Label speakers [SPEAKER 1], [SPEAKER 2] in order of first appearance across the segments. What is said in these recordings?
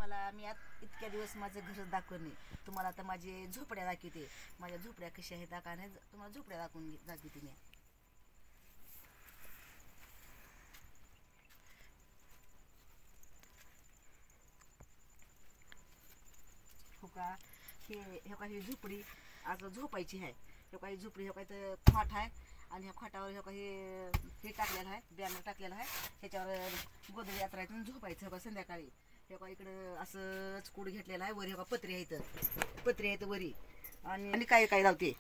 [SPEAKER 1] तुम्हाला मी इतक्या दिवस माझं घर दाखवणे, तुम्हाला आता माझे झोपड्या दाखवते. माझ्या झोपड्या कशा आहेत दाखवणे, तुम्हाला झोपड्या दाखवते मी. हो का, हे का ही झोपडी आज झोपायची आहे. हे काही झोपडी, हे काही तर खाट आहे आणि ह्या खाटावर हे काही हे टाकलेलं आहे, बॅनर टाकलेलं आहे. ह्याच्यावर गोधडी यात्रातून झोपायचं. का संध्याकाळी हे का इकडं असंच कूड घेतलेलं आहे. वरी हे का पत्री आहेत वरी आणि काय काय लावते.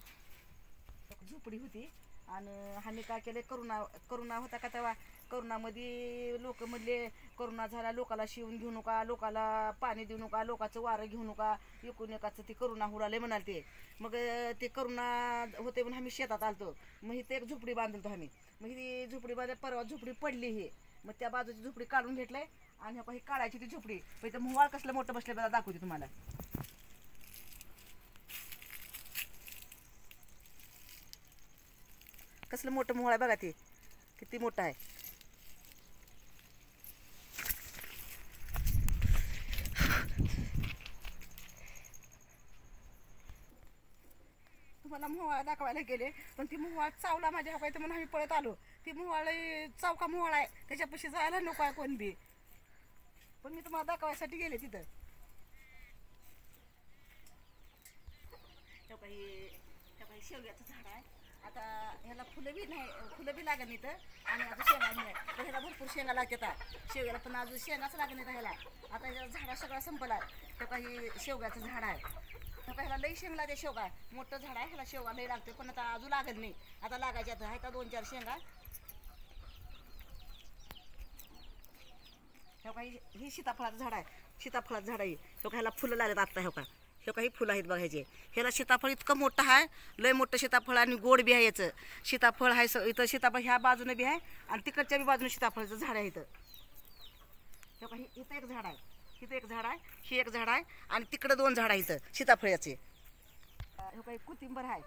[SPEAKER 1] झोपडी होती आणि आम्ही काय केले, करोना होता का तेव्हा. करोनामध्ये लोक म्हणले करोना झाला, लोकाला शिवून घेऊ नका, लोकाला पाणी देऊ नका, लोकांचं वारं घेऊ नका, एकूण एकाचं ते करोना हुडाले म्हणाल ते. मग ते करोना होते म्हणून आम्ही शेतात आलतो. मग इथे एक झोपडी बांधतो आम्ही. मग ही झोपडी बांधली, परवा झोपडी पडली ही. मग त्या बाजूची झोपडी काढून घेतलंय आणि ही काढायची ती झोपडी. पण इथं मोवाळ कसलं मोठं बसलं बघा, दाखवते तुम्हाला. कसलं मोठं मोहळ आहे बघा, ते किती मोठं आहे. तुम्हाला मोहळा दाखवायला गेले, पण ती मोहळा चावला माझ्या हाकायचं म्हणून आम्ही पळत आलो. ती मोहळा चौका मोहळा आहे, त्याच्यापाशी जायला नको आहे कोण बी. पण मी तुम्हाला दाखवायसाठी गेले तिथं. काही शेवग्याचं झाड आहे. आता ह्याला फुलं बी लागत नाही तर, आणि अजून शेंगा नाही. तर ह्याला भरपूर शेंगा लागतात. शेवग्याला पण अजून शेंगाच लागत नाही ह्याला. आता ह्याला झाडा सगळा संपला. तर काही शेवग्याचं झाड आहे. तर ह्याला लई शेंग लागते. शेवगा मोठं झाड आहे, ह्याला शेवगा लई लागते. पण आता अजून लागत नाही. आता लागायचे आता आहे का 2-4 शेंगा. हे काही ही सीताफळाचं झाड आहे. सीताफळाचं झाड आहे. हे ह्याला फुलं लागतात आत्ता. हे काही फुलं आहेत बघायचे. ह्याला सीताफळ इतकं मोठं आहे, लय मोठं सीताफळ आणि गोड बी आहे याचं. सीताफळ आहे इथं, सीताफळ ह्या बाजूने बी आहे आणि तिकडच्या बी बाजूने सीताफळाचं झाड आहे इथं. हे काही इथं एक झाड आहे, इथं एक झाड आहे, हे एक झाड आहे आणि तिकडं 2 झाड आहे इथं सीताफळाचे. हे काही कोथिंबर आहे.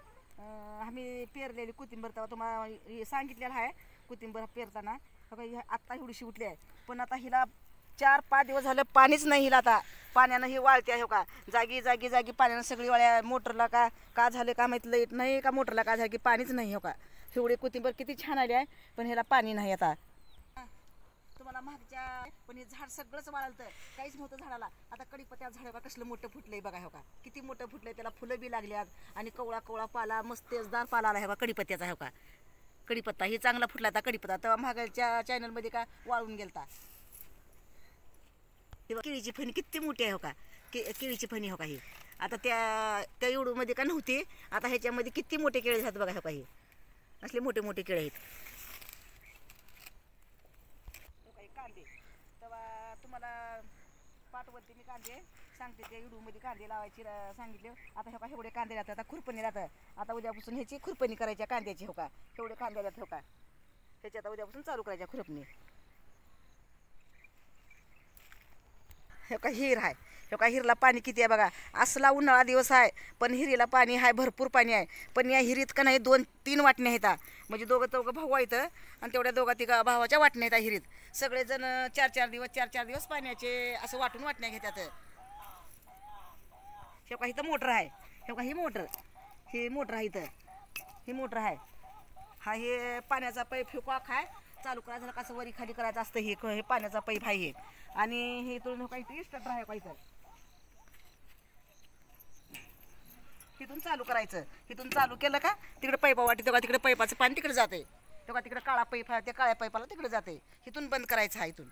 [SPEAKER 1] आम्ही पेरलेली कोथिंबर तेव्हा तुम्हाला सांगितलेलं आहे. कोथिंबर पेरताना हे काही आत्ता एवढीशी उठली आहे. पण आता हिला 4-5 दिवस झालं पाणीच नाही. हिला आता पाण्यानं ही वाळते आहे का. जागी पाण्यानं सगळी वाळ्या. मोटरला का झाले का माहीत, लाईट नाही का मोटरला का झालं की पाणीच नाही. हो का, एवढे कोथिंबर किती छान आले आहे, पण ह्याला पाणी नाही आता. तुम्हाला मागच्या पण हे झाड सगळंच वाळलं, काहीच नव्हतं झाडाला. आता कडीपत्त्या झाड का कसलं मोठं फुटलंय बघा. हो का, किती मोठं फुटलंय. त्याला फुलं बी लागल्यात आणि कवळा पाला, मस्त तेजदार पाला आला. हो का कडीपत्त्याचा. हो का कडीपत्ता हे चांगला फुटला आता कडीपत्ता. तेव्हा मागच्या चॅनलमध्ये का वाळून गेलता. तेव्हा केळीची फणी किती मोठी आहे. हो का केळीची फणी. हो का ही आता त्या एवढूमध्ये का नव्हती. आता ह्याच्यामध्ये किती मोठे केळे आहेत बघा. हो का हे असले मोठे केळे आहेत. कांदे तेव्हा तुम्हाला पाठवते मी कांदे सांगते. त्या एवढूमध्ये कांदे लावायची सांगितले. आता हे का एवढे कांदे राहतात. आता खुरपणी राहतं. आता उद्यापासून ह्याची खुरपणी करायच्या कांद्याची. हो का एवढे कांदे राहतात. हो का ह्याची आता उद्यापासून चालू करायच्या खुरपणी. हे का हिर आहे. हे का हिरला पाणी किती आहे बघा. असला उन्हाळा दिवस आहे पण हिरीला पाणी आहे, भरपूर पाणी आहे. पण या हिरीत का नाही 2-3 वाटण्या आहेत. म्हणजे 2-3 भाऊ आहेत आणि तेवढ्या 2-3 भावाच्या वाटण्या आहेत हिरीत. सगळेजण 4-4 दिवस पाण्याचे असं वाटून वाटण्या घेतात. हे का इथं मोटर आहे. हे का ही मोटर आहे इथं. ही मोटर आहे. हा हे पाण्याचा पाईप फेकवाक आहे. चालू करायचं झालं कसं वरी खाली करायचं असतं. हे पाण्याचा पाईप आहे हे. आणि हे इथून काही स्टार्टर आहे का इथं. इथून चालू करायचं. इथून चालू केलं का तिकडे पाईपा वाटी तेव्हा तिकडे पाईपाचं पाणी तिकडे जाते. तेव्हा तिकडे काळा पाईप आहे, त्या काळ्या पाईपाला तिकडे जाते. इथून बंद करायचं आहे. इथून